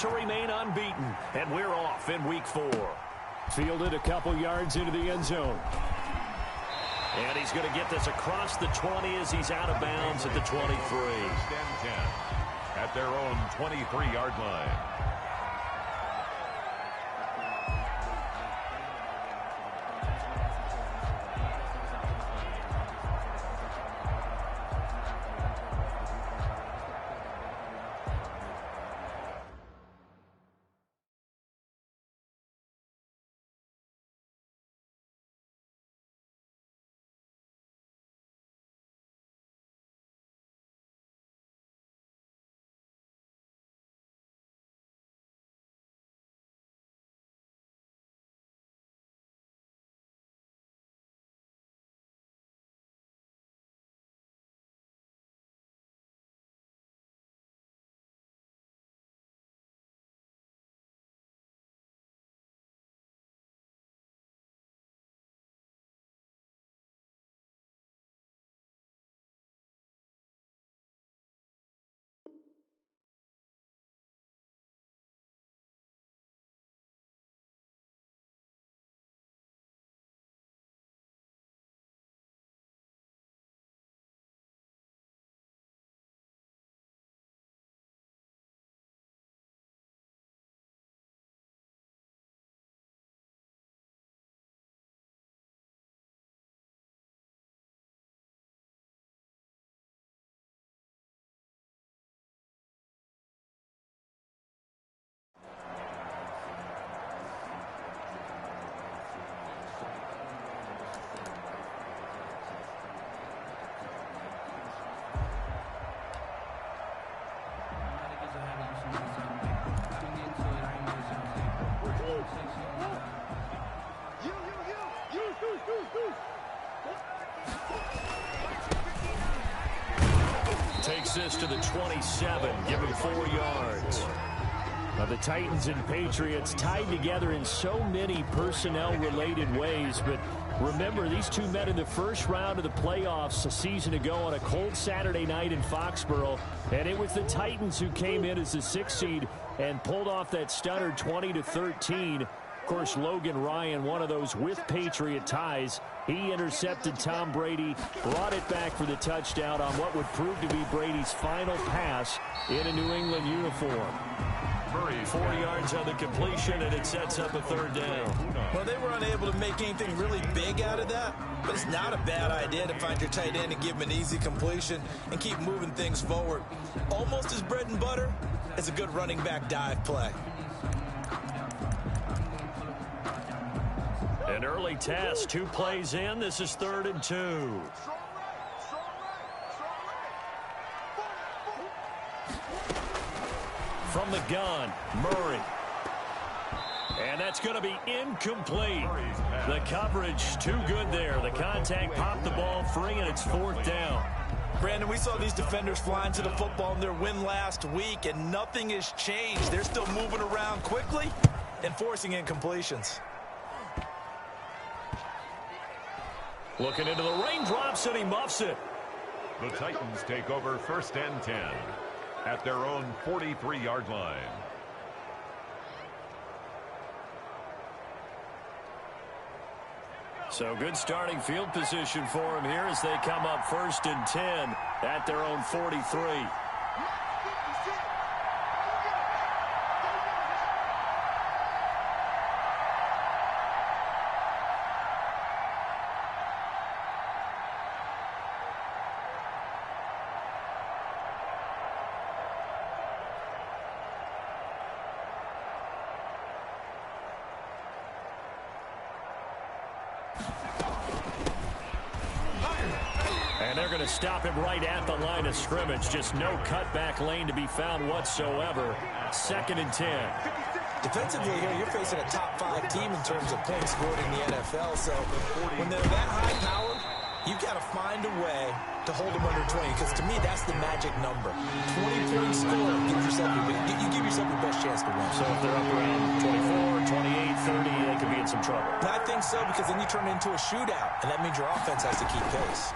to remain unbeaten, and we're off in Week 4. Fielded a couple yards into the end zone. And he's going to get this across the 20 as he's out of bounds at the 23. First and 10 at their own 23-yard line. Takes this to the 27, give him 4 yards. Now the Titans and Patriots tied together in so many personnel-related ways, but remember, these two met in the first round of the playoffs a season ago on a cold Saturday night in Foxborough, and it was the Titans who came in as the 6th seed and pulled off that stunner 20-13. Of course, Logan Ryan, one of those with Patriot ties. He intercepted Tom Brady, brought it back for the touchdown on what would prove to be Brady's final pass in a New England uniform. 4 yards on the completion, and it sets up a 3rd down. Well, they were unable to make anything really big out of that, but it's not a bad idea to find your tight end and give him an easy completion and keep moving things forward. Almost as bread and butter as a good running back dive play. An early test, 2 plays in. This is 3rd and 2. From the gun, Murray. And that's going to be incomplete. The coverage too good there. The contact popped the ball free, and it's 4th down. Brandon, we saw these defenders flying to the football in their win last week, and nothing has changed. They're still moving around quickly and forcing incompletions. Looking into the raindrops, and he muffs it. The Titans take over 1st and 10 at their own 43-yard line. So good starting field position for him here as they come up 1st and 10 at their own 43. And they're going to stop him right at the line of scrimmage. Just no cutback lane to be found whatsoever. 2nd and 10. Defensively here, you're facing a top 5 team in terms of points scored in the NFL. So when they're that high-powered, you've got to find a way to hold them under 20, because to me, that's the magic number. 20-point score, you give yourself your best chance to win. So if they're up around 24, 28, 30, they could be in some trouble. And I think so, because then you turn it into a shootout, and that means your offense has to keep pace.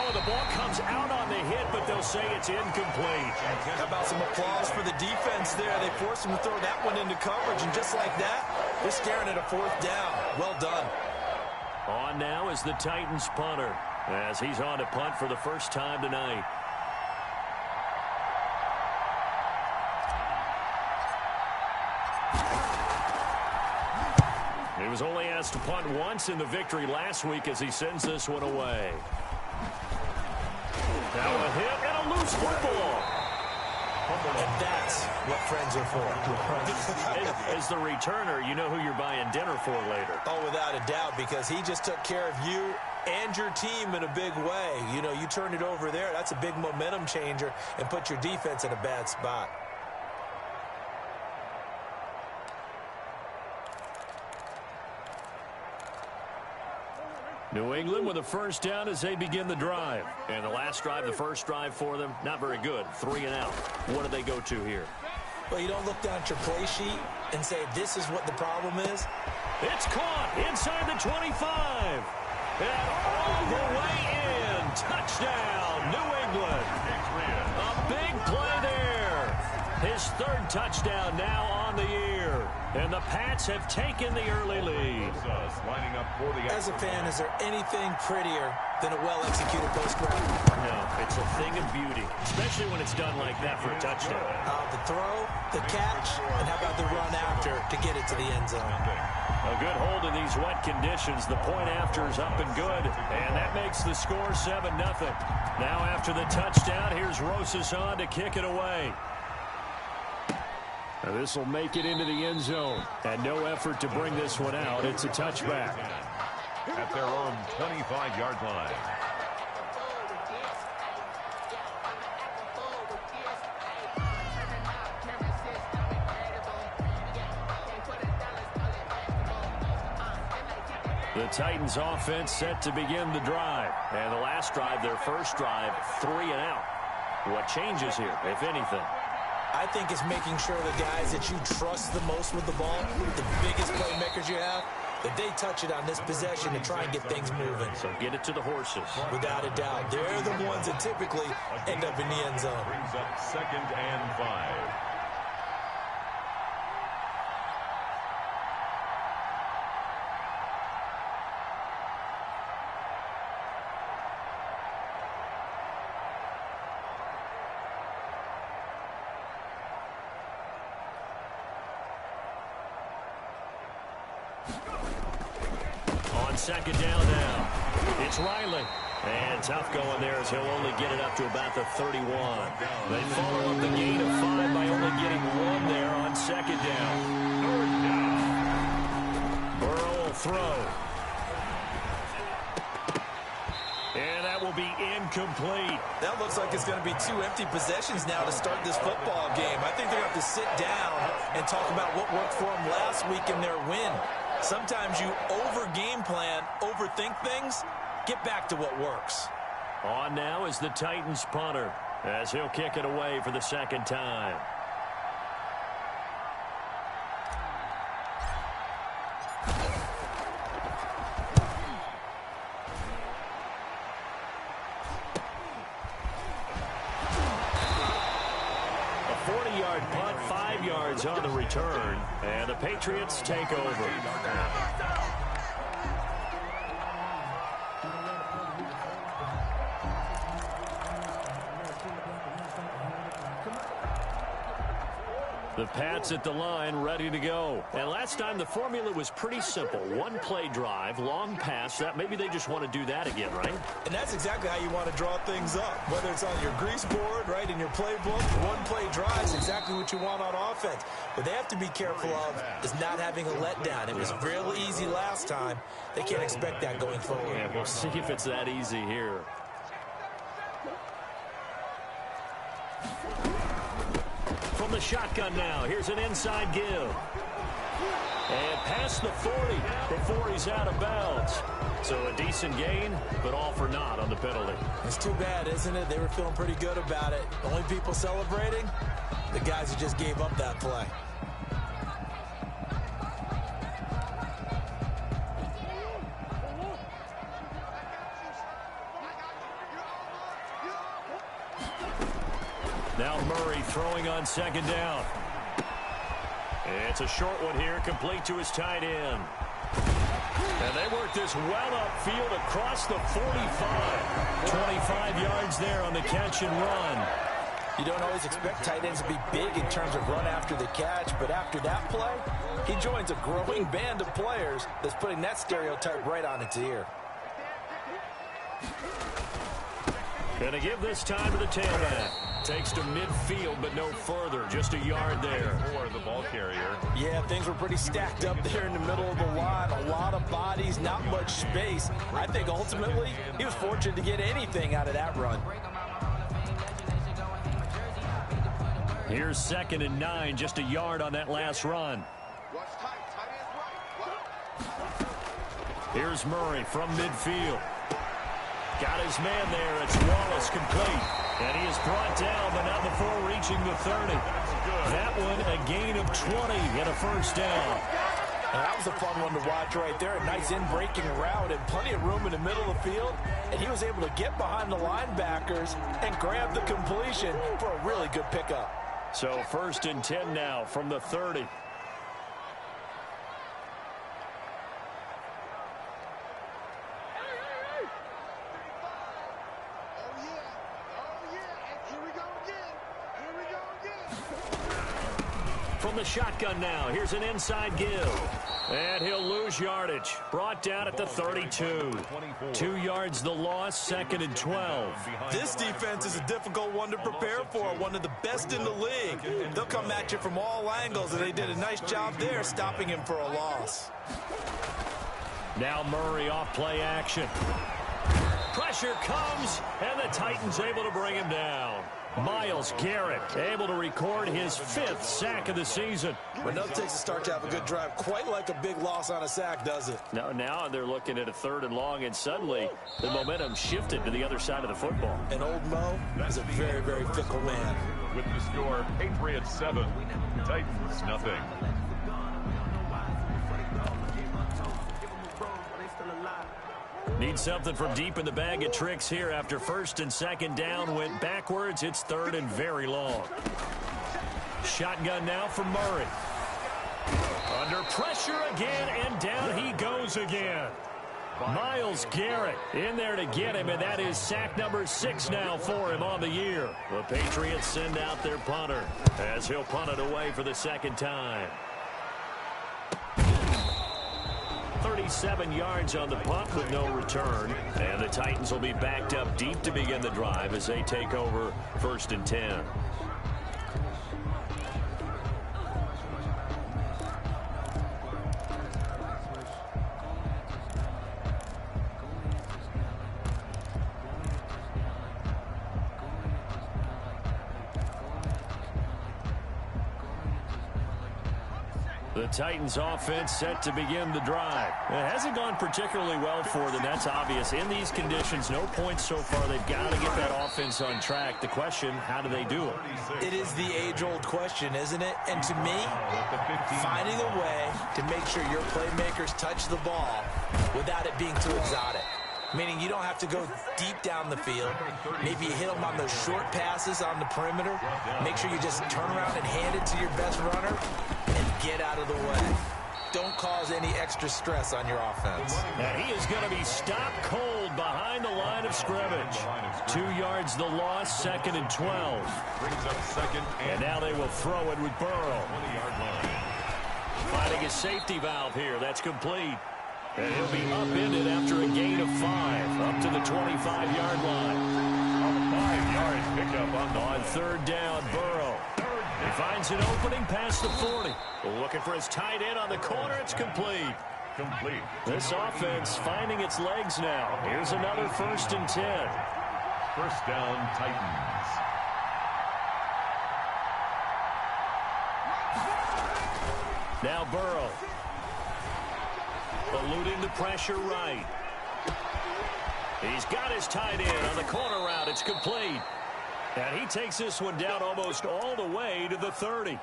Oh, the ball comes out on the hit, but the they'll say it's incomplete. How about some applause for the defense there? They forced him to throw that one into coverage, and just like that, they're staring at a 4th down. Well done. On now is the Titans punter, as he's on to punt for the first time tonight. He was only asked to punt once in the victory last week as he sends this one away. Now a hit and a loose football. And that's what friends are for. As the returner, you know who you're buying dinner for later. Oh, without a doubt, because he just took care of you and your team in a big way. You know, you turned it over there. That's a big momentum changer and put your defense in a bad spot. New England with a first down as they begin the drive. And the last drive, the first drive for them, not very good. 3 and out. What do they go to here? Well, you don't look down at your play sheet and say, this is what the problem is. It's caught inside the 25. And all the way in. Touchdown, New England. A big play there. His 3rd touchdown now on the year. And the Pats have taken the early lead. As a fan, is there anything prettier than a well-executed post route? No, it's a thing of beauty, especially when it's done like that for a touchdown. The throw, the catch, and how about the run after to get it to the end zone? A good hold in these wet conditions. The point after is up and good, and that makes the score 7-0. Now after the touchdown, here's Rosas on to kick it away. This will make it into the end zone. And no effort to bring this one out. It's a touchback. At their own 25-yard line. The Titans offense set to begin the drive. And the last drive, their first drive, 3 and out. What changes here, if anything? I think it's making sure the guys that you trust the most with the ball, the biggest playmakers you have, that they touch it on this possession to try and get things moving. So get it to the horses. Without a doubt. They're the ones that typically end up in the end zone. Brings up 2nd and 5. On 2nd down now, it's Riley. And tough going there as he'll only get it up to about the 31. They follow up the gain of 5 by only getting 1 there on 2nd down. 3rd down. Burrow will throw. And that will be incomplete. That looks like it's going to be 2 empty possessions now to start this football game. I think they're going to have to sit down and talk about what worked for them last week in their win. Sometimes you over-game plan, overthink things. Get back to what works. On now is the Titans punter as he'll kick it away for the 2nd time. A 40-yard punt, 5 yards on the return, and the Patriots take over. The Pats at the line, ready to go. And last time, the formula was pretty simple. 1-play drive, long pass. That maybe they just want to do that again, right? And that's exactly how you want to draw things up. Whether it's on your grease board, right, in your playbook, 1-play drive is exactly what you want on offense. What they have to be careful of is not having a letdown. It was real easy last time. They can't expect that going forward. Yeah, we'll see if it's that easy here. From the shotgun now, here's an inside give. And past the 40 before he's out of bounds. So a decent gain, but all for naught on the penalty. It's too bad, isn't it? They were feeling pretty good about it. The only people celebrating, the guys who just gave up that play. Now Murray throwing on second down. It's a short one here, complete to his tight end. And they work this well upfield across the 45. 25 yards there on the catch and run. You don't always expect tight ends to be big in terms of run after the catch, but after that play, he joins a growing band of players that's putting that stereotype right on its ear. Gonna give this time to the tailback. Takes to midfield, but no further. Just a yard there. For the ball carrier. Yeah, things were pretty stacked up there in the middle of the line. A lot of bodies, not much space. I think ultimately he was fortunate to get anything out of that run. Here's 2nd and 9, just a yard on that last run. Here's Murray from midfield. Got his man there. It's Wallace complete. And he is brought down, but not before reaching the 30. That one a gain of 20 and a first down. And that was a fun one to watch right there. A nice in-breaking route and plenty of room in the middle of the field. And he was able to get behind the linebackers and grab the completion for a really good pickup. So 1st and 10 now from the 30. From the shotgun now, here's an inside give. And he'll lose yardage. Brought down at the 32. 2 yards the loss, 2nd and 12. This defense is a difficult one to prepare for, one of the best in the league. They'll come at you from all angles, and they did a nice job there stopping him for a loss. Now Murray off play action. Pressure comes, and the Titans able to bring him down. Myles Garrett able to record his 5th sack of the season. When it takes a start to have a good drive, quite like a big loss on a sack, does it? Now they're looking at a 3rd and long, and suddenly the momentum shifted to the other side of the football. And old Mo is a very, very fickle man. With the score, Patriots 7, Titans nothing. Need something from deep in the bag of tricks here after 1st and 2nd down went backwards. It's 3rd and very long. Shotgun now for Murray. Under pressure again, and down he goes again. Myles Garrett in there to get him, and that is sack number 6 now for him on the year. The Patriots send out their punter as he'll punt it away for the 2nd time. 37 yards on the punt with no return. And the Titans will be backed up deep to begin the drive as they take over 1st and 10. The Titans offense set to begin the drive. It hasn't gone particularly well for them. That's obvious. In these conditions, no points so far. They've got to get that offense on track. The question, how do they do it? It is the age-old question, isn't it? And to me, finding a way to make sure your playmakers touch the ball without it being too exotic. Meaning you don't have to go deep down the field. Maybe you hit them on those short passes on the perimeter. Make sure you just turn around and hand it to your best runner and get out of the way. Don't cause any extra stress on your offense. And he is going to be stopped cold behind the line of scrimmage. 2 yards the loss, 2nd and 12. Brings up 2nd and now they will throw it with Burrow. 20-yard line. Finding a safety valve here. That's complete. And he'll be upended after a gain of 5, up to the 25-yard line. A 5-yard pickup on 3rd down, Burrow. He finds an opening past the 40. Looking for his tight end on the corner. It's complete. This offense finding its legs now. Here's another 1st and 10. 1st down, Titans. Now Burrow. Eluding the pressure right. He's got his tight end on the corner route. It's complete. And he takes this one down almost all the way to the 30.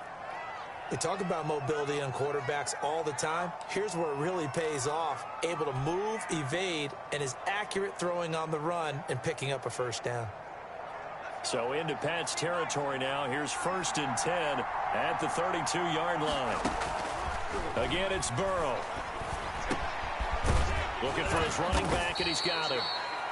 We talk about mobility on quarterbacks all the time. Here's where it really pays off. Able to move, evade, and is accurate throwing on the run and picking up a 1st down. So into Pat's territory now. Here's 1st and 10 at the 32-yard line. Again, it's Burrow. Looking for his running back, and he's got him.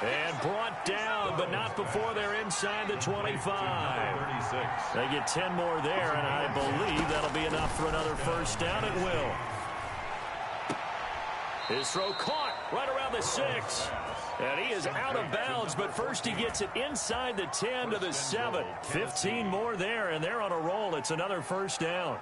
And brought down, but not before they're inside the 25. 36. They get 10 more there, and I believe that'll be enough for another first down. It will. His throw caught right around the 6. And he is out of bounds, but first he gets it inside the 10 to the 7. 15 more there, and they're on a roll. It's another first down.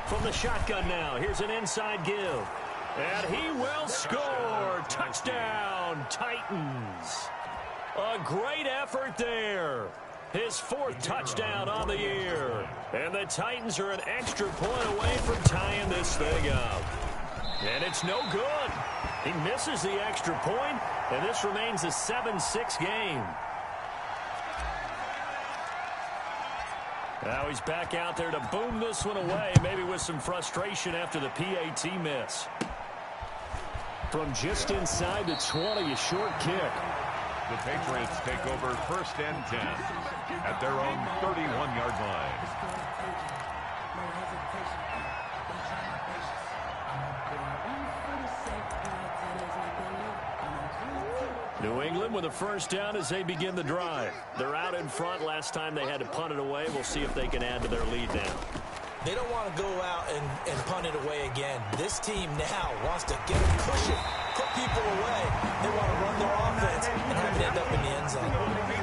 From the shotgun now, here's an inside give. And he will score. Touchdown, Titans. A great effort there. His 4th touchdown on the year. And the Titans are an extra point away from tying this thing up. And it's no good. He misses the extra point, and this remains a 7-6 game. Now he's back out there to boom this one away, maybe with some frustration after the PAT miss. From just inside the 20, a short kick. The Patriots take over 1st and 10 at their own 31-yard line. New England with a first down as they begin the drive. They're out in front. Last time they had to punt it away. We'll see if they can add to their lead now. They don't want to go out and punt it away again. This team now wants to get it, push it, put people away. They want to run their offense and have it end up in the end zone.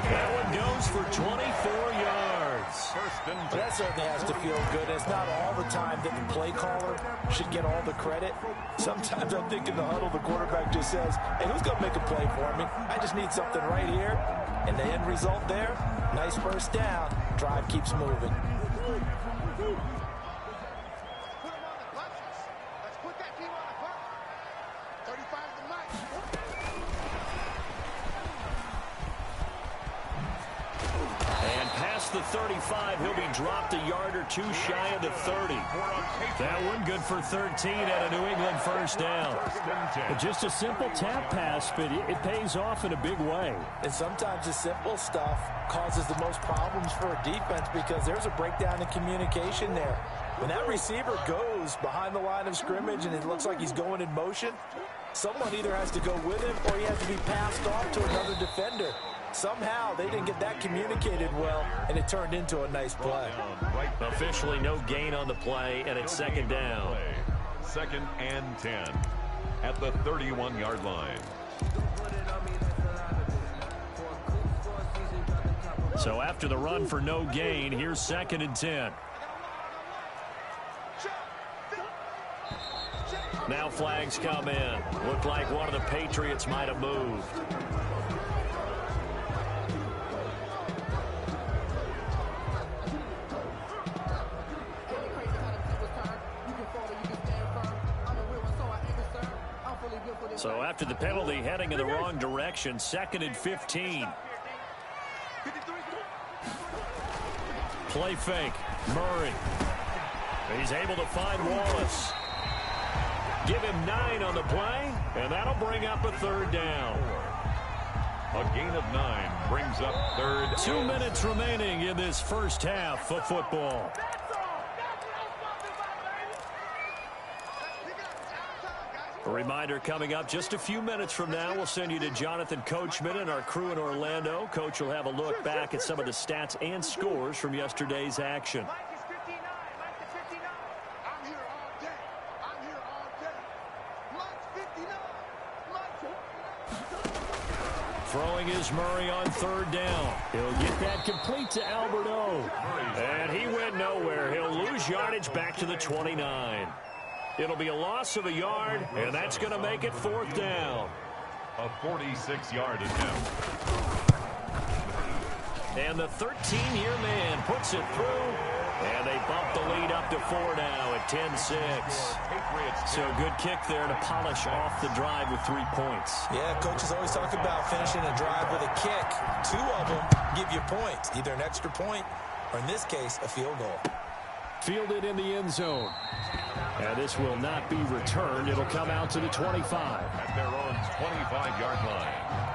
That one goes for 24 yards. That certainly has to feel good. It's not all the time that the play caller should get all the credit. Sometimes I think in the huddle, the quarterback just says, hey, who's going to make a play for me? I just need something right here. And the end result there, nice first down. Drive keeps moving. The 35, he'll be dropped a yard or two shy of the 30. That one good for 13 and a New England first down. Just a simple tap pass, but it pays off in a big way. And sometimes the simple stuff causes the most problems for a defense because there's a breakdown in communication there. When that receiver goes behind the line of scrimmage and it looks like he's going in motion, someone either has to go with him or he has to be passed off to another defender. Somehow they didn't get that communicated well, and it turned into a nice play. Officially no gain on the play, and it's second down. 2nd and 10 at the 31-yard line. So after the run for no gain, here's 2nd and 10. Now flags come in. Looked like one of the Patriots might have moved. So after the penalty, heading in the wrong direction, 2nd and 15. Play fake. Murray. He's able to find Wallace. Give him 9 on the play, and that'll bring up a 3rd down. A gain of 9 brings up 3rd. 2 minutes remaining in this first half of football. A reminder coming up just a few minutes from now, we'll send you to Jonathan Coachman and our crew in Orlando. Coach will have a look back at some of the stats and scores from yesterday's action. Throwing is Murray on 3rd down. He'll get that complete to Albert O. And he went nowhere. He'll lose yardage back to the 29. It'll be a loss of a yard, and that's going to make it 4th down. A 46-yard attempt. And the 13-year man puts it through And they bump the lead up to 4 now at 10-6. So a good kick there to polish off the drive with 3 points. Yeah, coaches always talk about finishing a drive with a kick. 2 of them give you points, either an extra point or, in this case, a field goal. Fielded in the end zone. And this will not be returned. It'll come out to the 25. At their own 25-yard line.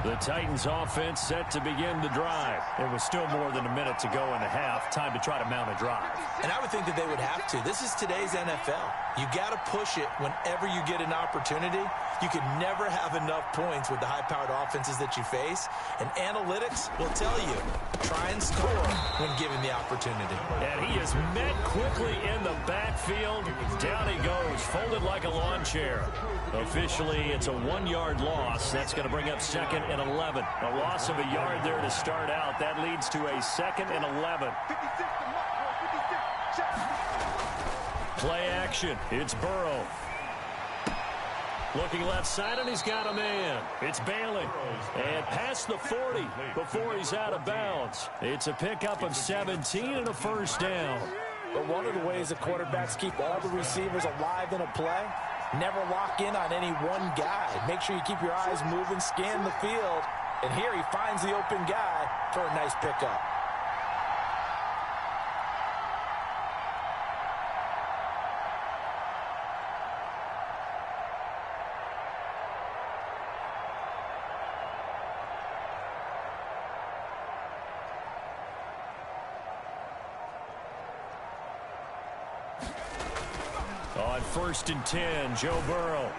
The Titans offense set to begin the drive. It was still more than a minute to go in the half. Time to try to mount a drive. And I would think that they would have to. This is today's NFL. You got to push it whenever you get an opportunity. You can never have enough points with the high-powered offenses that you face. And analytics will tell you, try and score when given the opportunity. And he is met quickly in the backfield. Down he goes, folded like a lawn chair. Officially, it's a 1-yard loss. That's going to bring up 2nd and 11. A loss of a yard there to start out. That leads to a 2nd and 11. Play action. It's Burrow. Looking left side, and he's got a man. It's Bailey. And past the 40 before he's out of bounds. It's a pickup of 17 and a first down. But one of the ways the quarterbacks keep all the receivers alive in a play, never lock in on any one guy. Make sure you keep your eyes moving, scan the field. And here he finds the open guy for a nice pickup. On 1st and 10, Joe Burrow.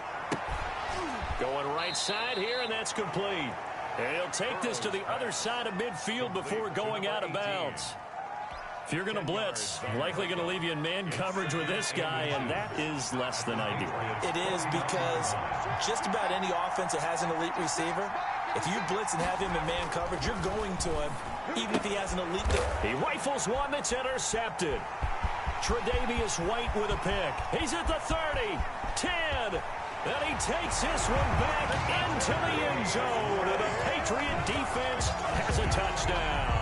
Going right side here, and that's complete. And he'll take this to the other side of midfield before going out of bounds. If you're going to blitz, likely going to leave you in man coverage with this guy, and that is less than ideal. It is, because just about any offense that has an elite receiver, if you blitz and have him in man coverage, you're going to him, even if he has an elite day. He rifles one that's intercepted. Tre'Davious White with a pick. He's at the 30, 10, and he takes this one back into the end zone. And the Patriot defense has a touchdown.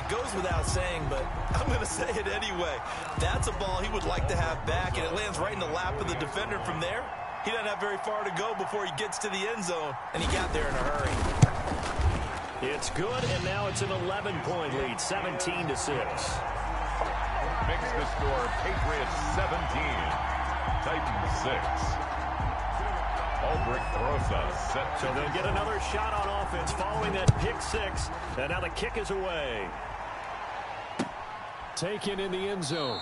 It goes without saying, but I'm going to say it anyway. That's a ball he would like to have back, and it lands right in the lap of the defender from there. He doesn't have very far to go before he gets to the end zone, and he got there in a hurry. It's good, and now it's an 11-point lead, 17-6. Makes the score Patriots 17, Titans 6. Aldrich Rosa set. So they'll get another shot on offense following that pick 6. And now the kick is away. Taken in the end zone.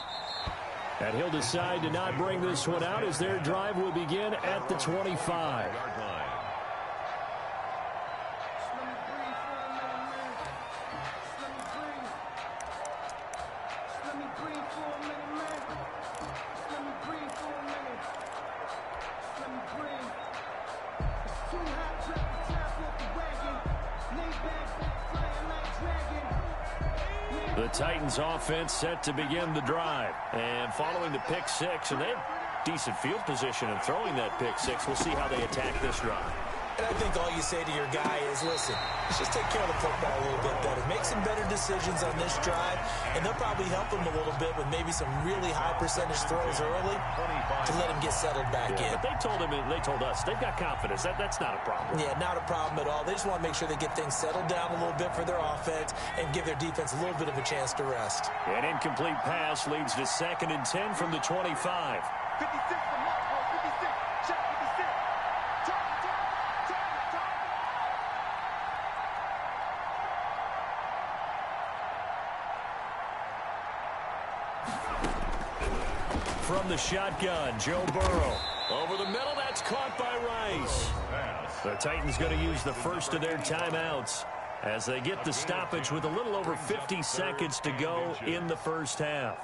And he'll decide to not bring this one out as their drive will begin at the 25. The Titans offense set to begin the drive. And following the pick 6, and they have decent field position in throwing that pick 6. We'll see how they attack this drive. And I think all you say to your guy is, listen, let's just take care of the football a little bit better. Make some better decisions on this drive, and they'll probably help him a little bit with maybe some really high percentage throws early to let him get settled back in. But they told us they've got confidence. That's not a problem. Yeah, not a problem at all. They just want to make sure they get things settled down a little bit for their offense and give their defense a little bit of a chance to rest. An incomplete pass leads to 2nd and 10 from the 25. 56 from Mark, 56. Check 56. From the shotgun, Joe Burrow. Over the middle, that's caught by Rice. The Titans going to use the first of their timeouts as they get the stoppage with a little over 50 seconds to go in the first half.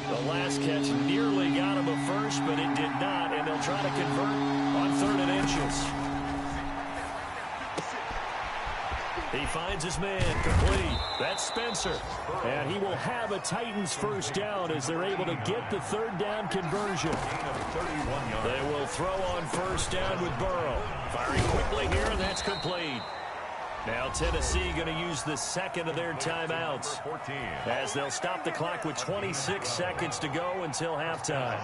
The last catch nearly got him a first, but it did not, and they'll try to convert on 3rd and inches. He finds his man complete. That's Spencer. And he will have a Titans first down as they're able to get the third down conversion. They will throw on first down with Burrow. Firing quickly here, and that's complete. Now Tennessee going to use the second of their timeouts as they'll stop the clock with 26 seconds to go until halftime.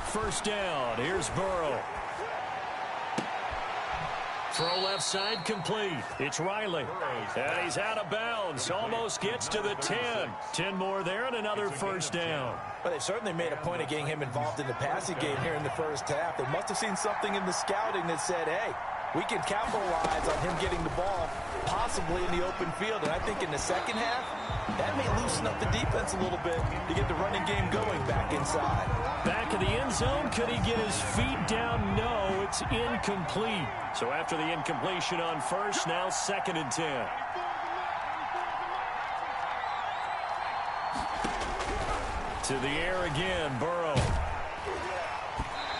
First down. Here's Burrow. Throw left side complete. It's Riley. And he's out of bounds. Almost gets to the 10. 10 more there and another first down. Well, they've certainly made a point of getting him involved in the passing game here in the first half. They must have seen something in the scouting that said, hey, we can capitalize on him getting the ball possibly in the open field. And I think in the second half, that may loosen up the defense a little bit to get the running game going back inside. Back in the end zone, could he get his feet down? No, it's incomplete. So after the incompletion on first, now 2nd and 10. To the air again, Burrow.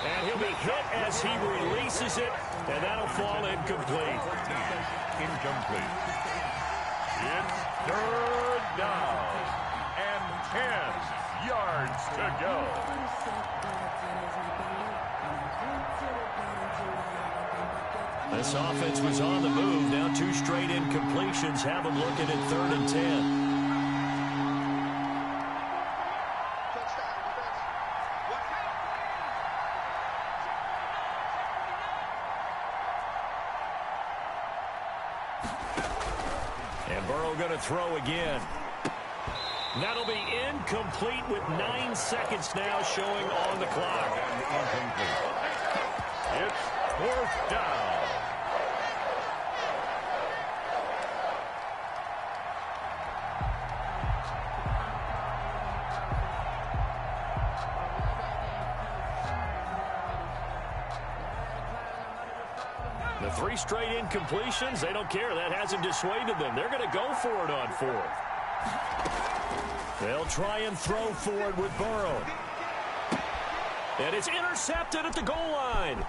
And he'll be hit as he releases it, and that'll fall incomplete. Incomplete. It's third down and 10 yards to go. This offense was on the move. Now 2 straight incompletions have them looking at 3rd and 10. And Burrow going to throw again. That'll be incomplete with 9 seconds now showing on the clock. It's 4th down. The 3 straight incompletions, they don't care. That hasn't dissuaded them. They're going to go for it on 4th. They'll try and throw for it with Burrow. And it's intercepted at the goal line.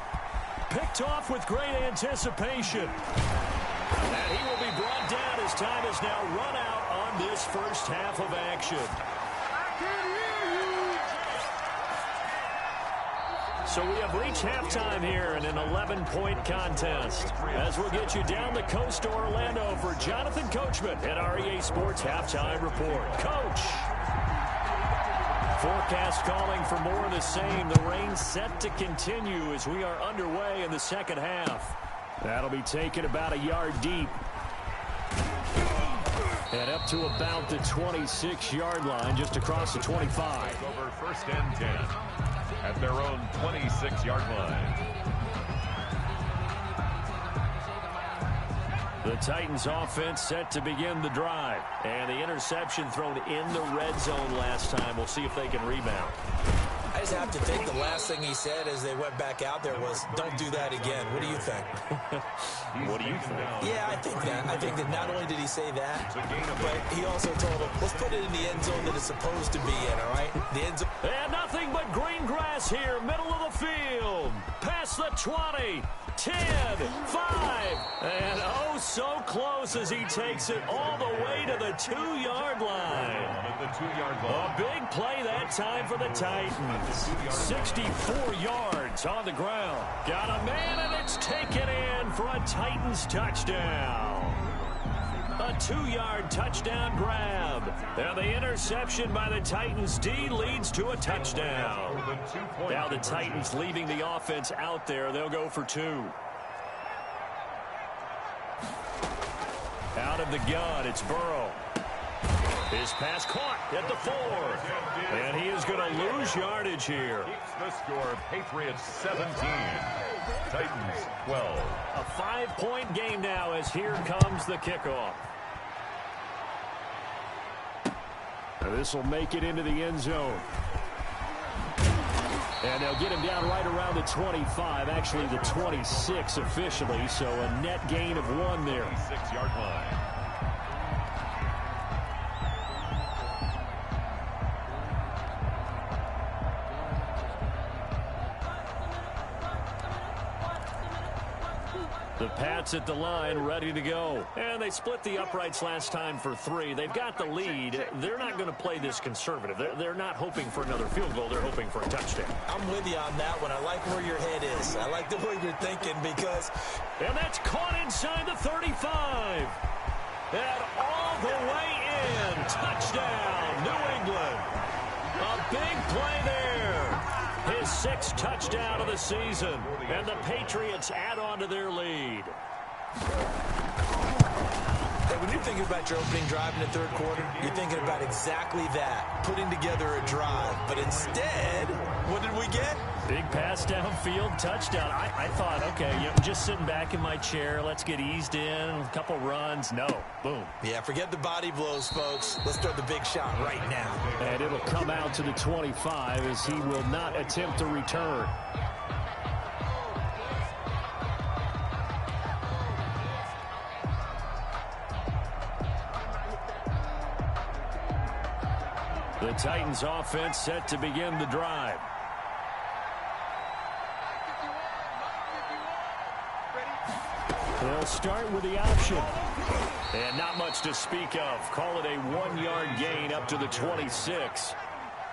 Picked off with great anticipation. And he will be brought down as time is now run out on this first half of action. So we have reached halftime here in an 11-point contest. As we'll get you down the coast to Orlando for Jonathan Coachman at REA Sports Halftime Report. Coach. Forecast calling for more of the same. The rain set to continue as we are underway in the second half. That'll be taken about a yard deep. And up to about the 26-yard line, just across the 25. Over 1st and 10 at their own 26-yard line. The Titans offense set to begin the drive. And the interception thrown in the red zone last time. We'll see if they can rebound. I just have to think the last thing he said as they went back out there was, don't do that again. What do you think? What do you think? Yeah, I think that. I think that not only did he say that, but he also told him, let's put it in the end zone that it's supposed to be in, all right? The end zone. And nothing but green grass here, middle of the field. Past the 20, 10, 5, and oh, so close as he takes it all the way to the 2-yard line. A big play that time for the Titans. 64 yards on the ground. Got a man, and it's taken in for a Titans touchdown. A 2-yard touchdown grab. And the interception by the Titans D leads to a touchdown. Now the Titans leaving the offense out there. They'll go for 2. Out of the gun, it's Burrow. His pass caught at the 4. And he is going to lose yardage here. Keeps the score, Patriots 17. Titans 12. A 5-point game now as here comes the kickoff. This will make it into the end zone. And they'll get him down right around the 25, actually the 26 officially, so a net gain of 1 there. 6-yard line. Pats at the line, ready to go. And they split the uprights last time for 3. They've got the lead. They're not going to play this conservative. They're not hoping for another field goal. They're hoping for a touchdown. I'm with you on that one. I like where your head is. I like the way you're thinking because... And that's caught inside the 35. And all the way in. Touchdown, New England. A big play there. His 6th touchdown of the season. And the Patriots add on to their lead. Hey, when you're thinking about your opening drive in the third quarter, you're thinking about exactly that, putting together a drive. But instead, what did we get? Big pass downfield, touchdown. I thought, okay, just sitting back in my chair, let's get eased in, a couple runs. No, boom. Yeah, forget the body blows, folks. Let's start the big shot right now. And it'll come out to the 25 as he will not attempt to return. The Titans offense set to begin the drive. They'll start with the option. And not much to speak of. Call it a 1-yard gain up to the 26.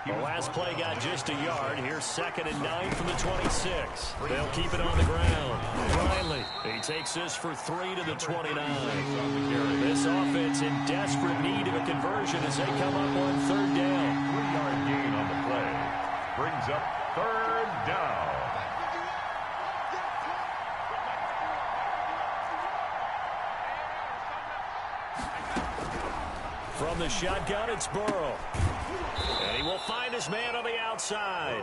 The last play got just a yard. Here's 2nd and 9 from the 26. They'll keep it on the ground. Finally, he takes this for 3 to the 29. This offense in desperate need of a conversion as they come up on 3rd down. 3-yard gain on the play. Brings up 3rd down. From the shotgun, it's Burrow. And he will find his man on the outside.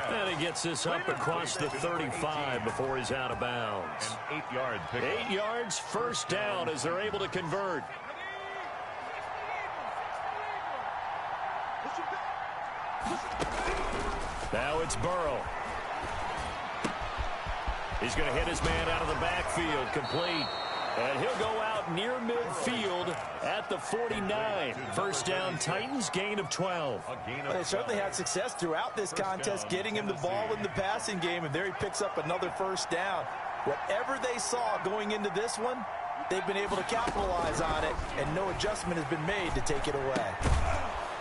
And he gets this up across the 35 before he's out of bounds. An 8-yard pickup. 8 yards, 1st down as they're able to convert. Now it's Burrow. He's going to hit his man out of the backfield, complete. And he'll go out near midfield at the 49. 1st down, Titans, gain of 12. Well, they certainly had success throughout this contest, getting him the ball in the passing game, and there he picks up another 1st down. Whatever they saw going into this one, they've been able to capitalize on it, and no adjustment has been made to take it away.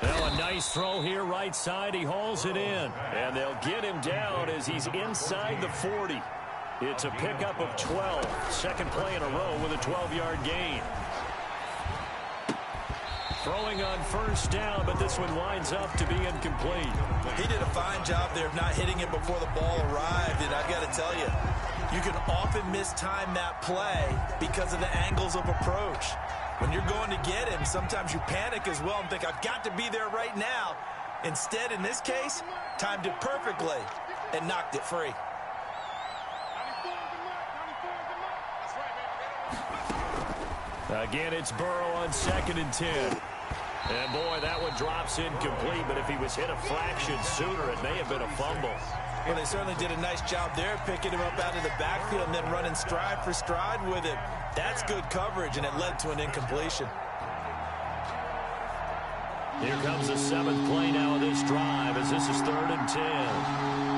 Well, a nice throw here, right side. He hauls it in, and they'll get him down as he's inside the 40. It's a pickup of 12. 2nd play in a row with a 12-yard gain. Throwing on 1st down, but this one winds up to be incomplete. He did a fine job there of not hitting it before the ball arrived, and I've got to tell you, you can often mistime that play because of the angles of approach. When you're going to get him, sometimes you panic as well and think, I've got to be there right now. Instead, in this case, timed it perfectly and knocked it free. Again, it's Burrow on 2nd and 10. And, boy, that one drops incomplete, but if he was hit a fraction sooner, it may have been a fumble. Well, they certainly did a nice job there, picking him up out of the backfield and then running stride for stride with him. That's good coverage, and it led to an incompletion. Here comes the 7th play now of this drive as this is 3rd and 10.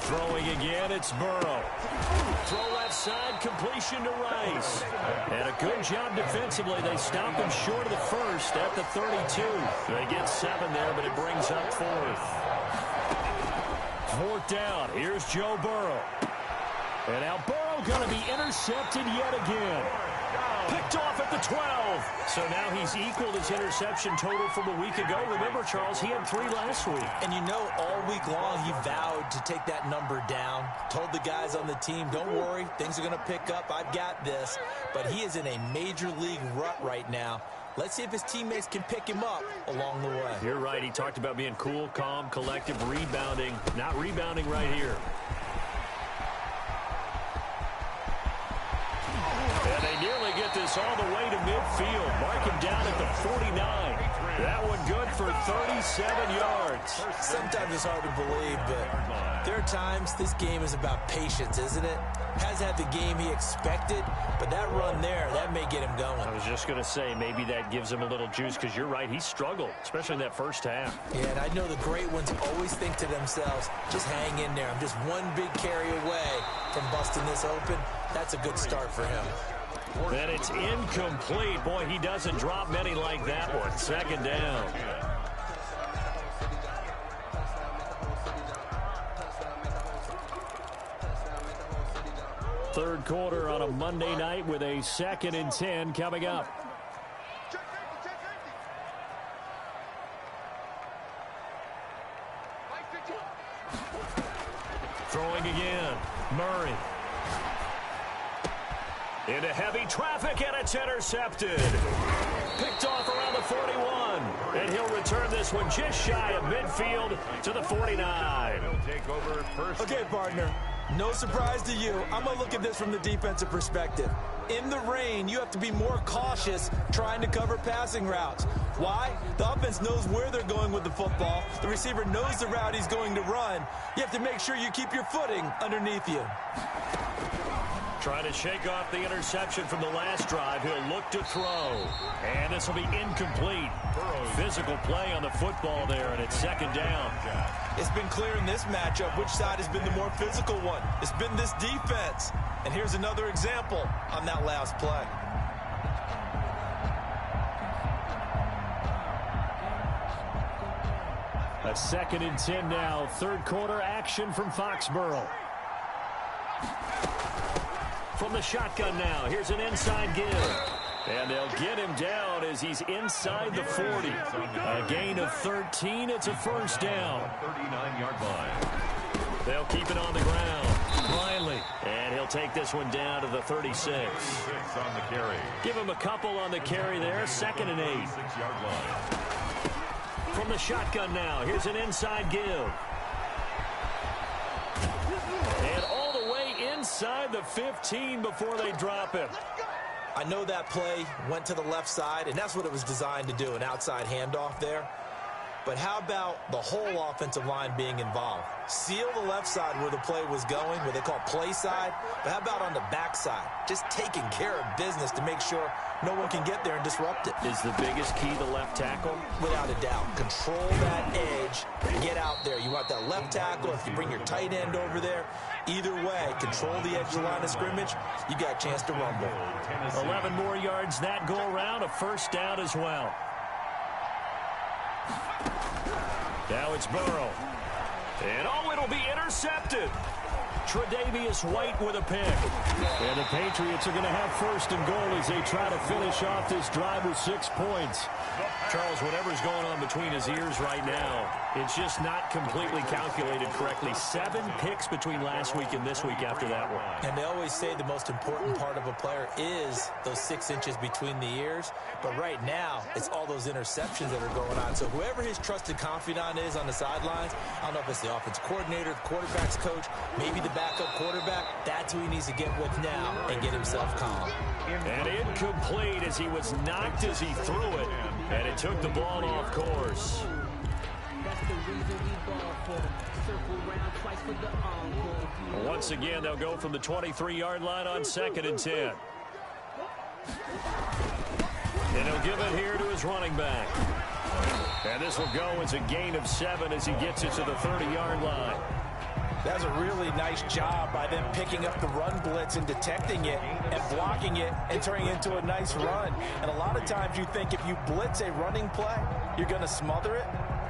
Throwing again, it's Burrow. Throw left side, completion to Rice. And a good job defensively. They stop him short of the 1st at the 32. They get 7 there, but it brings up 4th. 4th down. Here's Joe Burrow. And now Burrow going to be intercepted yet again. Picked off at the 12. So now he's equaled his interception total from a week ago. Remember, Charles, he had 3 last week. And you know, all week long he vowed to take that number down. Told the guys on the team, don't worry, things are going to pick up. I've got this. But he is in a major league rut right now. Let's see if his teammates can pick him up along the way. You're right. He talked about being cool, calm, collective, rebounding. Not rebounding right here. And they nearly get this all the way to midfield. Mark him down at the 49. That one good for 37 yards. Sometimes it's hard to believe, but there are times this game is about patience, isn't it? Has had the game he expected, but that run there, that may get him going. I was just going to say, maybe that gives him a little juice, because you're right, he struggled, especially in that first half. Yeah, and I know the great ones always think to themselves, just hang in there. I'm just one big carry away from busting this open. That's a good start for him. And it's incomplete. Boy, he doesn't drop many like that one. Second down. Third quarter on a Monday night with a 2nd and 10 coming up. Throwing again. Murray. Into heavy traffic, and it's intercepted. Picked off around the 41. And he'll return this one just shy of midfield to the 49. He'll take over first. Okay, partner. No surprise to you. I'm going to look at this from the defensive perspective. In the rain, you have to be more cautious trying to cover passing routes. Why? The offense knows where they're going with the football. The receiver knows the route he's going to run. You have to make sure you keep your footing underneath you. Trying to shake off the interception from the last drive. He'll look to throw. And this will be incomplete. Physical play on the football there, and it's second down. It's been clear in this matchup which side has been the more physical one. It's been this defense. And here's another example on that last play. A 2nd and 10 now. Third quarter action from Foxborough. From the shotgun now. Here's an inside give. And they'll get him down as he's inside the 40. A gain of 13. It's a first down. 39-yard line. They'll keep it on the ground. Riley. And he'll take this one down to the 36. 6 on the carry. Give him a couple on the carry there. 2nd and 8. 6-yard line. From the shotgun now. Here's an inside give. And all the way inside the 15 before they drop him. I know that play went to the left side, and that's what it was designed to do, an outside handoff there. But how about the whole offensive line being involved? Seal the left side where the play was going, what they call play side. But how about on the back side? Just taking care of business to make sure no one can get there and disrupt it. Is the biggest key the left tackle? Without a doubt. Control that edge. Get out there. You want that left tackle. If you bring your tight end over there, either way, control the edge of the line of scrimmage, you got a chance to rumble. 11 more yards that go around, a first down as well. Now it's Burrow. And oh, it'll be intercepted. Tre'Davious White with a pick. And the Patriots are going to have first and goal as they try to finish off this drive with 6 points. Charles, whatever's going on between his ears right now, it's just not completely calculated correctly. 7 picks between last week and this week after that one. And they always say the most important part of a player is those 6 inches between the ears. But right now, it's all those interceptions that are going on. So whoever his trusted confidant is on the sidelines, I don't know if it's the offense coordinator, the quarterback's coach, maybe the backup quarterback, that's who he needs to get with now and get himself calm. And incomplete as he was knocked as he threw it. And it took the ball off course. Once again, they'll go from the 23-yard line on 2nd and 10. And he'll give it here to his running back. And this will go as a gain of 7 as he gets it to the 30-yard line. That's a really nice job by them picking up the run blitz and detecting it and blocking it and turning it into a nice run. And a lot of times you think if you blitz a running play, you're going to smother it.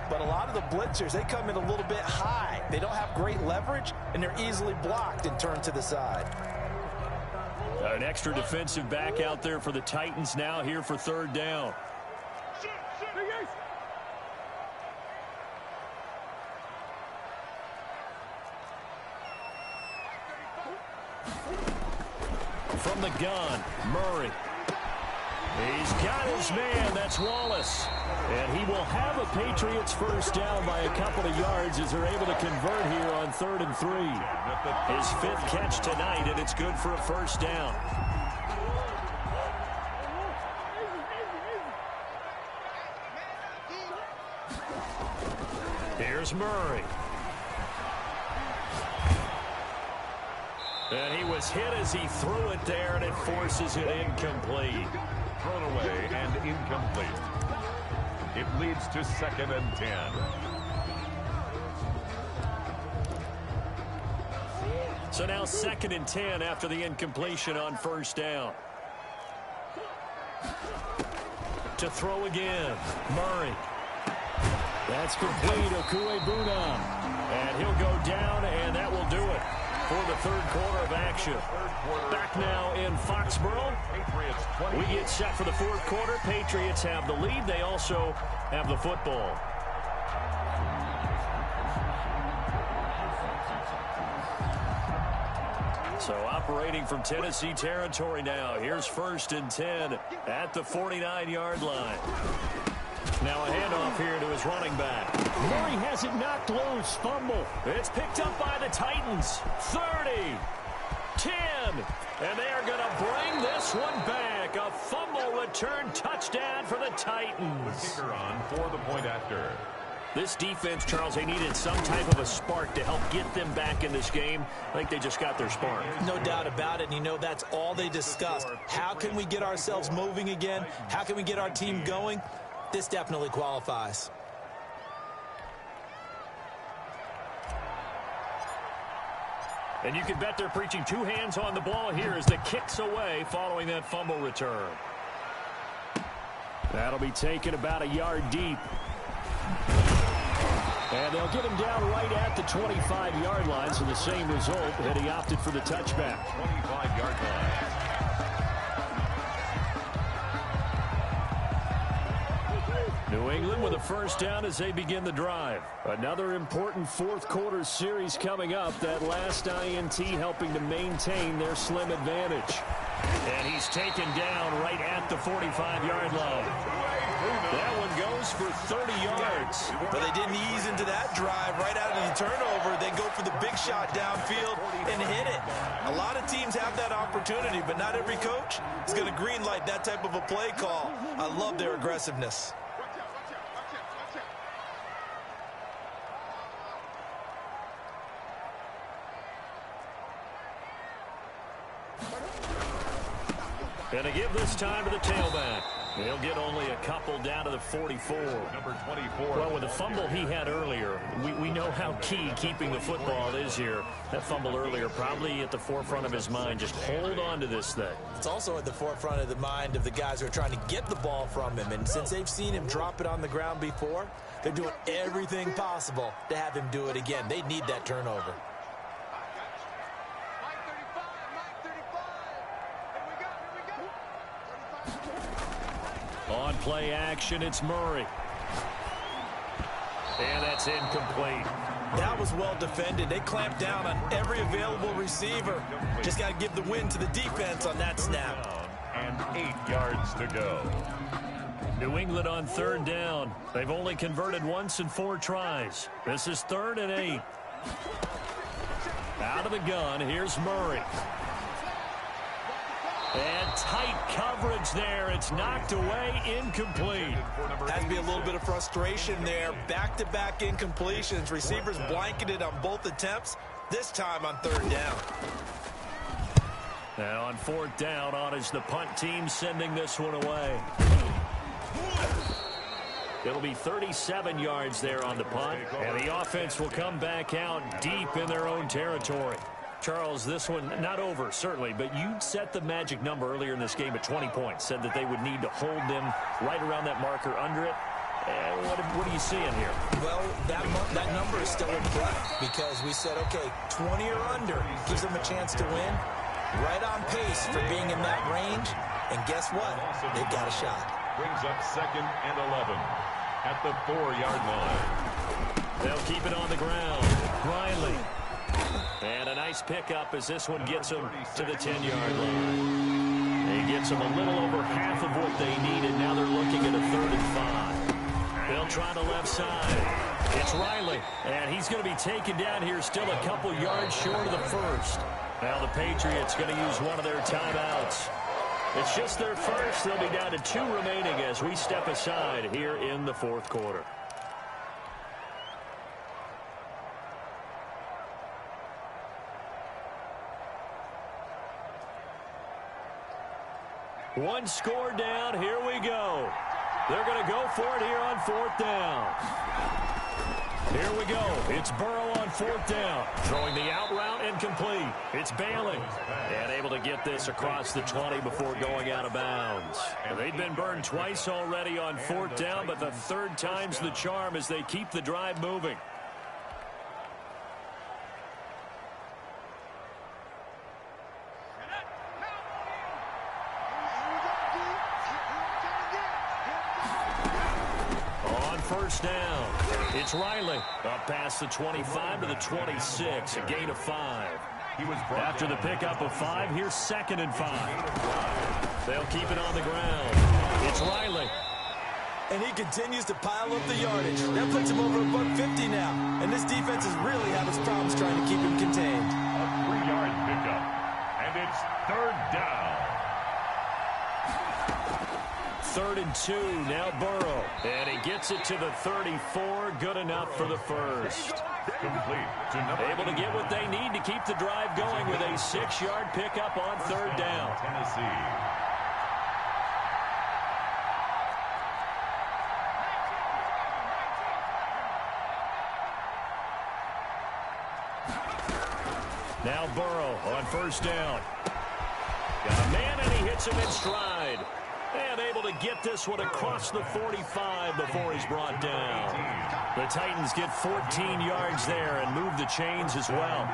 But a lot of the blitzers, they come in a little bit high. They don't have great leverage, and they're easily blocked and turned to the side. An extra defensive back out there for the Titans now here for 3rd down. From the gun, Murray. He's got his man. That's Wallace. And he will have a Patriots first down by a couple of yards as they're able to convert here on 3rd and 3. His 5th catch tonight, and it's good for a first down. Here's Murray. And he was hit as he threw it there, and it forces it incomplete. Thrown away and incomplete. It leads to 2nd and 10. So now 2nd and 10 after the incompletion on 1st down. To throw again, Murray. That's complete, Okuebuna. And he'll go down, and that will do it for the 3rd quarter of action. Back now in Foxborough. We get set for the 4th quarter. Patriots have the lead. They also have the football. So operating from Tennessee territory now. Here's 1st and 10 at the 49-yard line. Now a handoff here to his running back. Murray has it knocked loose. Fumble. It's picked up by the Titans. 30. 10. And they are going to bring this one back. A fumble return touchdown for the Titans. Kicker on for the point after. This defense, Charles, they needed some type of a spark to help get them back in this game. I think they just got their spark. No doubt about it. And you know, that's all they discussed. How can we get ourselves moving again? How can we get our team going? This definitely qualifies. And you can bet they're preaching 2 hands on the ball here as the kick's away following that fumble return. That'll be taken about a yard deep. And they'll get him down right at the 25-yard line, so the same result, and he opted for the touchback. 25-yard line. New England with a 1st down as they begin the drive. Another important 4th quarter series coming up. That last INT helping to maintain their slim advantage. And he's taken down right at the 45-yard line. That one goes for 30 yards. But they didn't ease into that drive right out of the turnover. They go for the big shot downfield and hit it. A lot of teams have that opportunity, but not every coach is going to green light that type of a play call. I love their aggressiveness. And to give this time to the tailback. He'll get only a couple down to the 44. Number 24. Well, with the fumble he had earlier, we know how key keeping the football is here. That fumble earlier probably at the forefront of his mind. Just hold on to this thing. It's also at the forefront of the mind of the guys who are trying to get the ball from him. And since they've seen him drop it on the ground before, they're doing everything possible to have him do it again. They need that turnover. On play action, it's Murray. And that's incomplete. That was well defended. They clamped down on every available receiver. Just got to give the win to the defense on that snap. And 8 yards to go. New England on 3rd down. They've only converted once in 4 tries. This is 3rd and 8. Out of the gun, here's Murray. And tight coverage there. It's knocked away, incomplete. Has to be a little bit of frustration there. Back-to-back incompletions. Receivers blanketed on both attempts, this time on 3rd down. Now on 4th down, on is the punt team sending this one away. It'll be 37 yards there on the punt, and the offense will come back out deep in their own territory. Charles, this one not over, certainly, but you set the magic number earlier in this game at 20 points. Said that they would need to hold them right around that marker under it. What are you seeing here? Well, that number is still in play because we said, okay, 20 or under gives them a chance to win. Right on pace for being in that range. And guess what? They've got a shot. Brings up 2nd and 11 at the 4-yard line. They'll keep it on the ground. Riley. And a nice pickup as this one gets them to the 10-yard line. He gets them a little over half of what they needed. Now they're looking at a 3rd and 5. They'll try the left side. It's Riley, and he's going to be taken down here still a couple yards short of the 1st. Now the Patriots going to use one of their timeouts. It's just their first. They'll be down to 2 remaining as we step aside here in the 4th quarter. One score down. Here we go. They're going to go for it here on 4th down. Here we go. It's Burrow on 4th down. Throwing the out route and complete. It's Bailey. And able to get this across the 20 before going out of bounds. And they've been burned twice already on 4th down, but the third time's the charm as they keep the drive moving. First down. It's Riley. Up past the 25 to the 26. A gain of 5. After the pickup of 5, here's 2nd and 5. They'll keep it on the ground. It's Riley. And he continues to pile up the yardage. That puts him over $150 now. And this defense has really had its problems trying to keep him contained. A 3-yard pickup. And it's 3rd down. 3rd and 2, now Burrow. And he gets it to the 34, good enough for the first. Complete to number Able to get what they need to keep the drive going with a 6-yard pickup on 3rd down. Tennessee. Now Burrow on 1st down. Got a man and he hits him in stride. And able to get this one across the 45 before he's brought down. The Titans get 14 yards there and move the chains as well.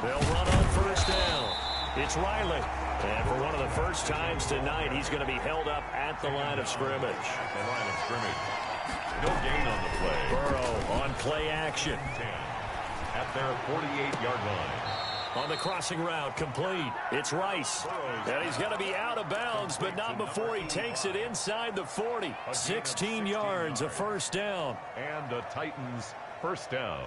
They'll run on 1st down. It's Riley. And for one of the first times tonight, he's going to be held up at the line of scrimmage. The line of scrimmage. No gain on the play. Burrow on play action. 10 at their 48-yard line. On the crossing route, complete. It's Rice. And he's going to be out of bounds, but not before he takes it inside the 40. 16 yards, a 1st down. And the Titans' 1st down.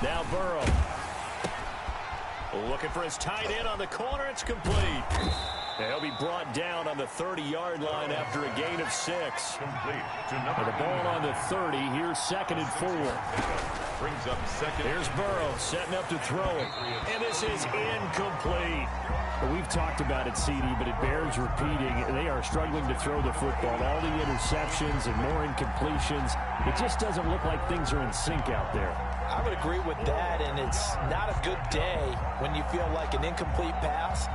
Now Burrow. Looking for his tight end on the corner. It's complete. He'll be brought down on the 30-yard line after a gain of 6. Complete to number The ball on the 30. Here's 2nd and 4. brings up 2nd. Here's Burrow setting up to throw it. And this is incomplete. Well, we've talked about it, CD, but it bears repeating. They are struggling to throw the football. All the interceptions and more incompletions. It just doesn't look like things are in sync out there. I would agree with that, and it's not a good day when you feel like an incomplete pass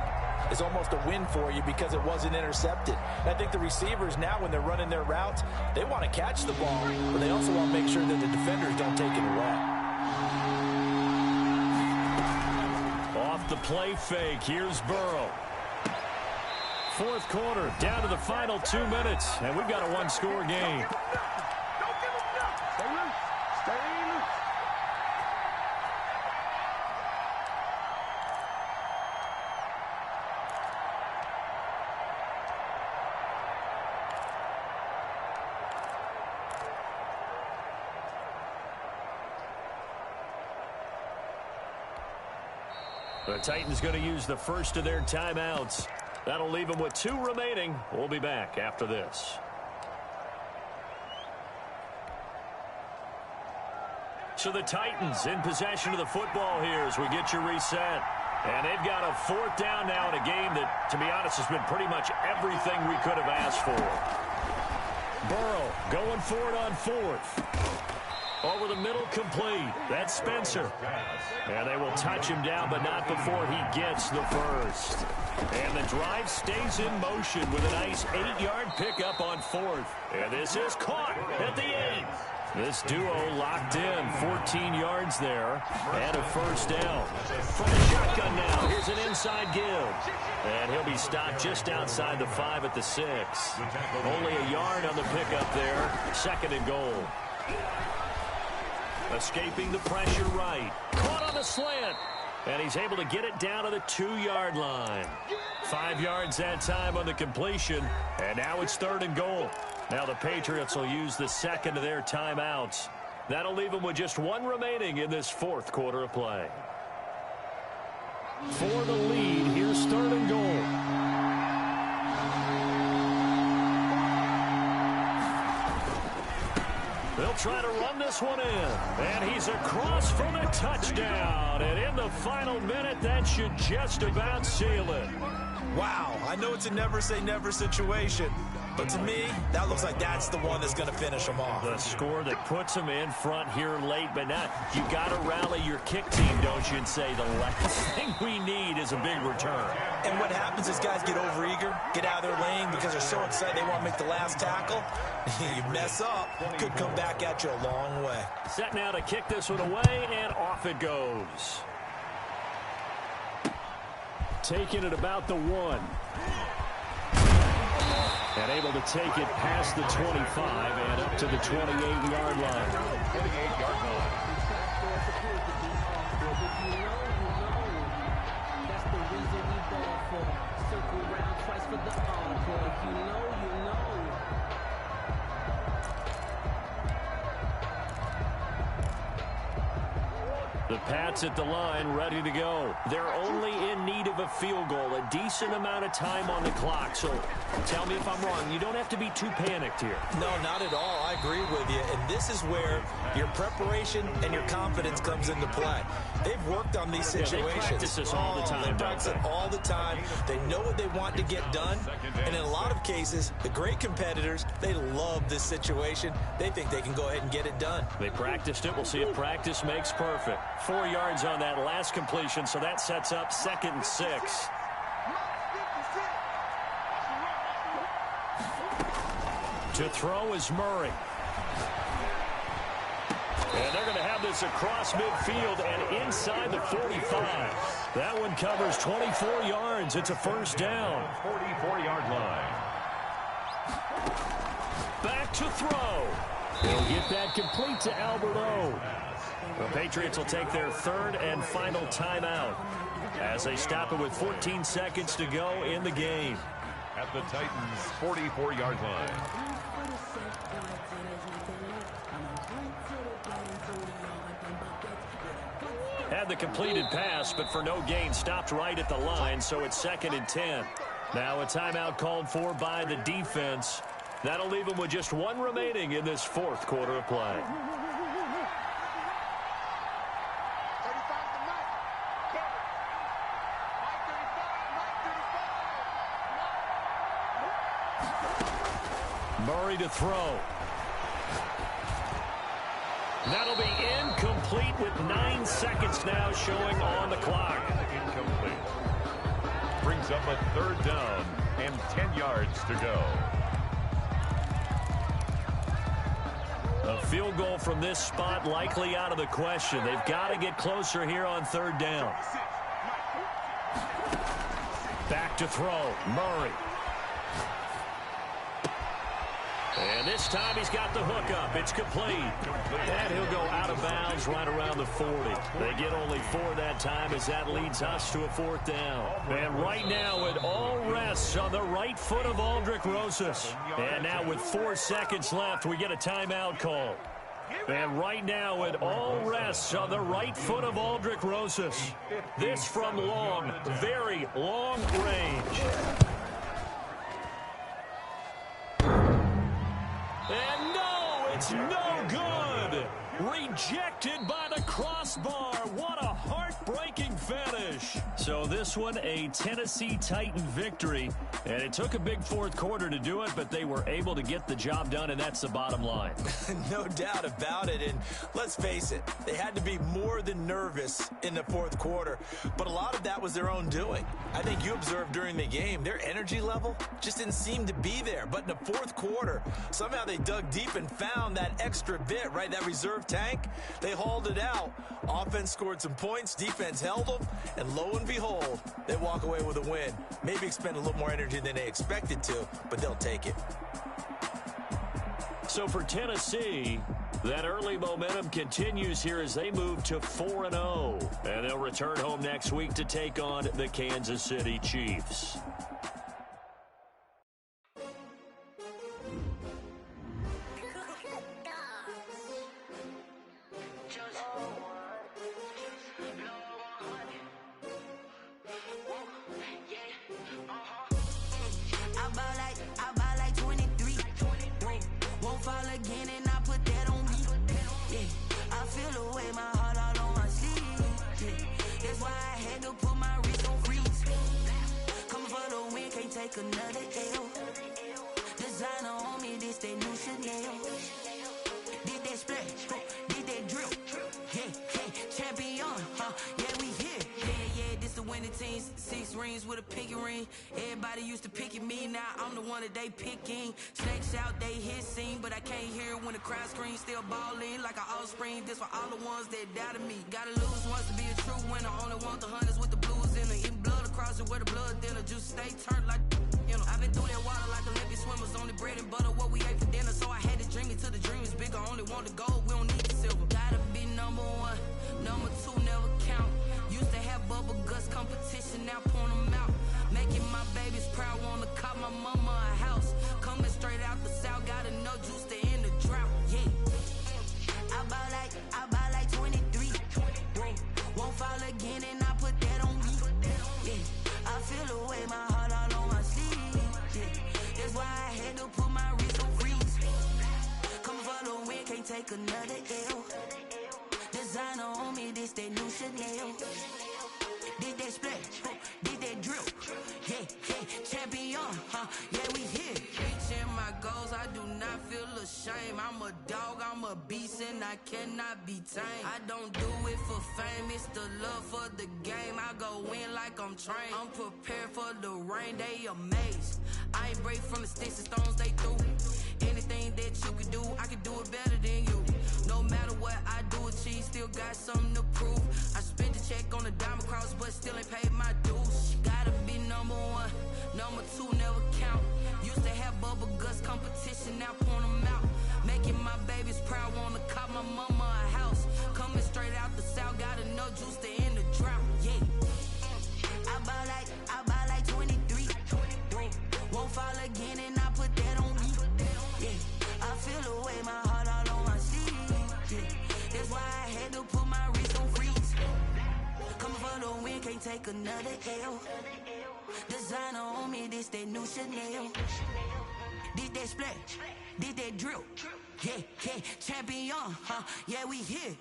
is almost a win for you because it wasn't intercepted. And I think the receivers now, when they're running their routes, they want to catch the ball, but they also want to make sure that the defenders don't take it away. Off the play fake, here's Burrow. 4th quarter, down to the final 2 minutes, and we've got a 1-score game. Don't give him nothing. Stay loose. Stay loose. The Titans going to use the first of their timeouts. That'll leave them with 2 remaining. We'll be back after this. So the Titans in possession of the football here as we get you reset. And they've got a 4th down now in a game that, to be honest, has been pretty much everything we could have asked for. Burrow going for it on 4th. Over the middle, complete. That's Spencer. And they will touch him down, but not before he gets the first. And the drive stays in motion with a nice 8-yard pickup on 4th. And this is caught at the 8. This duo locked in, 14 yards there, and a 1st down. From the shotgun now, here's an inside give. And he'll be stopped just outside the 5 at the 6. Only a yard on the pickup there, 2nd and goal. Escaping the pressure right. Caught on the slant. And he's able to get it down to the 2-yard line. 5 yards that time on the completion. And now it's 3rd and goal. Now the Patriots will use the 2nd of their timeouts. That'll leave them with just 1 remaining in this 4th quarter of play. For the lead, here's 3rd and goal. They'll try to run this one in. And he's across for the touchdown. And in the final minute, that should just about seal it. Wow, I know it's a never-say-never situation, but to me, that looks like that's the one that's going to finish them off. The score that puts them in front here late, but now you got to rally your kick team, don't you, and say the last thing we need is a big return. And what happens is guys get overeager, get out of their lane because they're so excited they want to make the last tackle. You mess up, could come back at you a long way. Set now to kick this one away, and off it goes. Taking it about the 1. And able to take it past the 25 and up to the 28-yard line. 28-yard line. That's the reason we ball for. Circle round twice for the encore. You know. The Pats at the line, ready to go. They're only in need of a field goal, a decent amount of time on the clock. So tell me if I'm wrong. You don't have to be too panicked here. No, not at all. I agree with you. And this is where your preparation and your confidence comes into play. They've worked on these situations. They practice this all the time. They practice it all the time. They know what they want to get done. And in a lot of cases, the great competitors, they love this situation. They think they can go ahead and get it done. They practiced it. We'll see if practice makes perfect. 4 yards on that last completion, so that sets up 2nd and 6. To throw is Murray. And they're going to have this across midfield and inside the 45. That one covers 24 yards. It's a first down. 44-yard line. Back to throw. They'll get that complete to Albert O. The Patriots will take their 3rd and final timeout as they stop it with 14 seconds to go in the game. At the Titans' 44-yard line. Had the completed pass, but for no gain, stopped right at the line, so it's 2nd and 10. Now a timeout called for by the defense. That'll leave them with just 1 remaining in this 4th quarter of play. Murray to throw. That'll be incomplete with 9 seconds now showing on the clock. Incomplete. Brings up a 3rd down and 10 yards to go. A field goal from this spot likely out of the question. They've got to get closer here on 3rd down. Back to throw. Murray. And this time he's got the hook up. It's complete. And he'll go out of bounds right around the 40. They get only 4 that time as that leads us to a 4th down. And right now it all rests on the right foot of Aldrick Rosas. And now with 4 seconds left, we get a timeout call. And right now it all rests on the right foot of Aldrick Rosas. This from long, very long range. And no, it's no good. Rejected by the crossbar. What a heartbreaking finish. So this one, a Tennessee Titan victory. And it took a big 4th quarter to do it, but they were able to get the job done, and that's the bottom line. No doubt about it. And let's face it, they had to be more than nervous in the 4th quarter. But a lot of that was their own doing. I think you observed during the game, their energy level just didn't seem to be there. But in the 4th quarter, somehow they dug deep and found that extra bit, right? That reserve tank. They hauled it out. Offense scored some points. Defense held them. And lo and behold, they walk away with a win. Maybe expend a little more energy than they expected to, but they'll take it. So for Tennessee, that early momentum continues here as they move to 4-0. And they'll return home next week to take on the Kansas City Chiefs. I ball like 23. Won't fall again and I put that on me. take another L. Designer on me, this that new Chanel. Did that splash, did that drip. Yeah, champion, yeah, we here. Yeah, this the winning team. 6 rings with a pinky ring. Everybody used to pick at me, now I'm the one that they picking. Snakes out, they hit scene, but I can't hear when the crowd screams. Still balling like an offspring. This for all the ones that doubted me. Gotta lose once to be a true winner. Only want the hunters with the blues in it. Eating blood across it where the blood dinner. Juice stay turned like, you know. I've been through that water like Olympic swimmers. Only bread and butter, what we ate for dinner. So I had to dream it till the dream is bigger. Only want the gold, we don't need the silver. Gotta be number 1, number 2 never count. Used to have bubble guts competition, now point them out. Making my babies proud, wanna cop my mama a house. Coming straight out the south, gotta know juice to end the drought. Yeah, I buy like 23. Won't fall again and I put that on me. Yeah, I feel the way, my heart all on my sleeve. Yeah, that's why I had to put my wrist on freeze. Come for the win, can't take another L. Designer on me, this that new Chanel. Did that splash, did that drip. Yeah, champion, yeah, we here. Reaching my goals, I do not feel ashamed. I'm a dog, I'm a beast, and I cannot be tamed. I don't do it for fame, it's the love for the game. I go in like I'm trained. I'm prepared for the rain, they amazed. I ain't break from the sticks and stones they threw. Anything that you can do, I can do it better than you. No matter what I do, achieve, still got something to prove. I spent the check on the diamond cross, but still ain't paid my dues. Gotta be number 1, number 2 never count. Used to have bubble guts competition, now point them out. Making my babies proud, wanna cop my mama a house. Coming straight out the south, gotta know juice to end the drought. Yeah, I buy like 23. Won't fall again and I put that on me. Yeah, I feel the way, my heart all on my sleeve. Yeah, that's why I had to put my wrist on freeze. Coming for the win, can't take another L. Designer on me, this that new Chanel. Did that splash, did that drip. Yeah, champion, yeah, we here.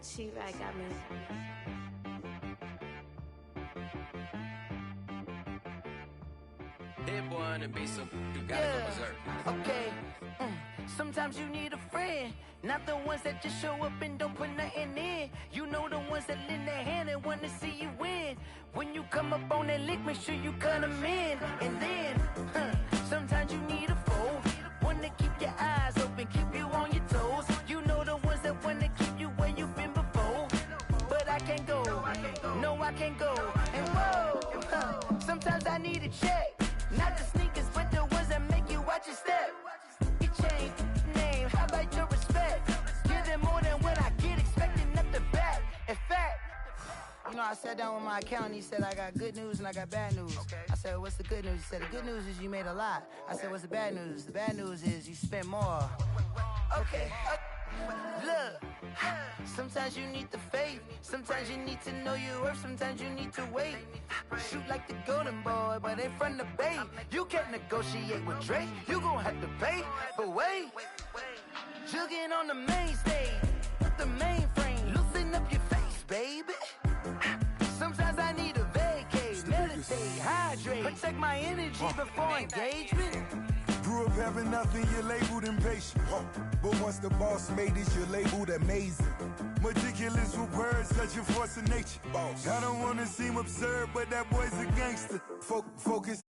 She-Rag got me. Hit boy on the beat, so you gotta go berserk. Okay. Sometimes you need a friend, not the ones that just show up and don't put nothing in. You know the ones that lend their hand and want to see you win. When you come up on that lick, make sure you cut them in. And then, sometimes you need a foe, one to keep your eyes open, keep you on your toes. You know the ones that want to keep you where you've been before. But I can't go, no I can't go. And whoa, sometimes I need a check. Not the sneakers, but the ones that make you watch your step. You change name, how about your respect? Give them more than what I get, expecting up the back. In fact, you know, I sat down with my accountant, he said, I got good news and I got bad news. I said, what's the good news? He said, the good news is you made a lot. I said, what's the bad news? The bad news is you spent more. Okay, look, sometimes you need the faith, sometimes you need to know your worth, sometimes you need to wait. Shoot like the golden boy, but in front of the bay. You can't negotiate with Drake, you gon' have to pay. But wait, jugging on the main stage, with the mainframe, loosen up your face, baby. Sometimes I need a vacate, meditate, hydrate, protect my energy before engagement. Grew up having nothing, you're labeled impatient. But once the boss made it, you're labeled amazing. Meticulous with words, such a force of nature. I don't wanna seem absurd, but that boy's a gangster. Focus.